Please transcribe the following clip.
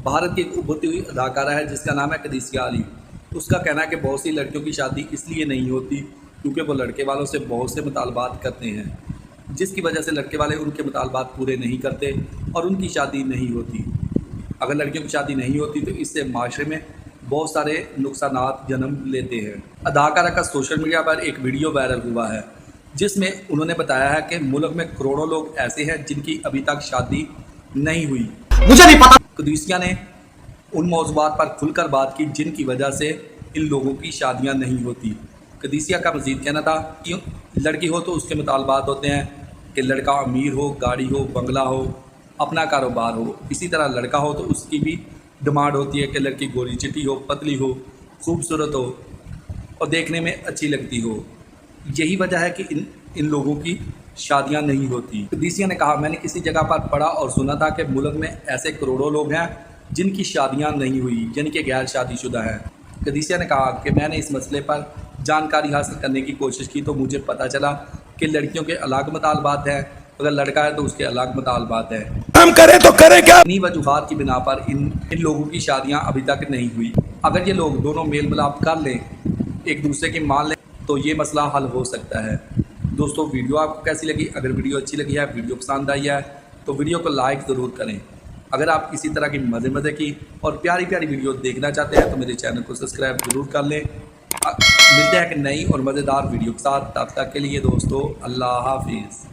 भारत की एक उभरती हुई अदाकारा है जिसका नाम है कदीसिया अली। उसका कहना है कि बहुत सी लड़कियों की शादी इसलिए नहीं होती क्योंकि वो लड़के वालों से बहुत से मुतालबात करते हैं, जिसकी वजह से लड़के वाले उनके मुतालबात पूरे नहीं करते और उनकी शादी नहीं होती। अगर लड़कियों की शादी नहीं होती तो इससे माशरे में बहुत सारे नुकसानात जन्म लेते हैं। अदाकारा का सोशल मीडिया पर एक वीडियो वायरल हुआ है जिसमें उन्होंने बताया है कि मुल्क में करोड़ों लोग ऐसे हैं जिनकी अभी तक शादी नहीं हुई। मुझे नहीं पता। कदीसिया ने उन मौज़ूआत पर खुलकर बात की जिनकी वजह से इन लोगों की शादियां नहीं होती। कदीसिया का मज़ीद कहना था कि लड़की हो तो उसके मुतालबात होते हैं कि लड़का अमीर हो, गाड़ी हो, बंगला हो, अपना कारोबार हो। इसी तरह लड़का हो तो उसकी भी डिमांड होती है कि लड़की गोरी चिट्टी हो, पतली हो, खूबसूरत हो और देखने में अच्छी लगती हो। यही वजह है कि इन लोगों की शादियां नहीं होती। कदीसिया ने कहा, मैंने किसी जगह पर पढ़ा और सुना था कि मुल्क में ऐसे करोड़ों लोग हैं जिनकी शादियां नहीं हुई, यानी कि गैर शादीशुदा हैं। कदीसिया ने कहा कि मैंने इस मसले पर जानकारी हासिल करने की कोशिश की तो मुझे पता चला कि लड़कियों के अलग मुतालबात हैं, अगर लड़का है तो उसके अलग मुतालबात हैं। हम करें तो करें क्या? इन्हीं वजूहात की बिना पर इन लोगों की शादियां अभी तक नहीं हुई। अगर ये लोग दोनों मेल मिलाप कर लें, एक दूसरे की मान लें, तो ये मसला हल हो सकता है। दोस्तों, वीडियो आपको कैसी लगी? अगर वीडियो अच्छी लगी है, वीडियो पसंद आई है तो वीडियो को लाइक ज़रूर करें। अगर आप इसी तरह की मज़े की और प्यारी प्यारी वीडियो देखना चाहते हैं तो मेरे चैनल को सब्सक्राइब ज़रूर कर लें। मिलते हैं एक नई और मज़ेदार वीडियो के साथ। तब तक के लिए दोस्तों, अल्लाह हाफिज़।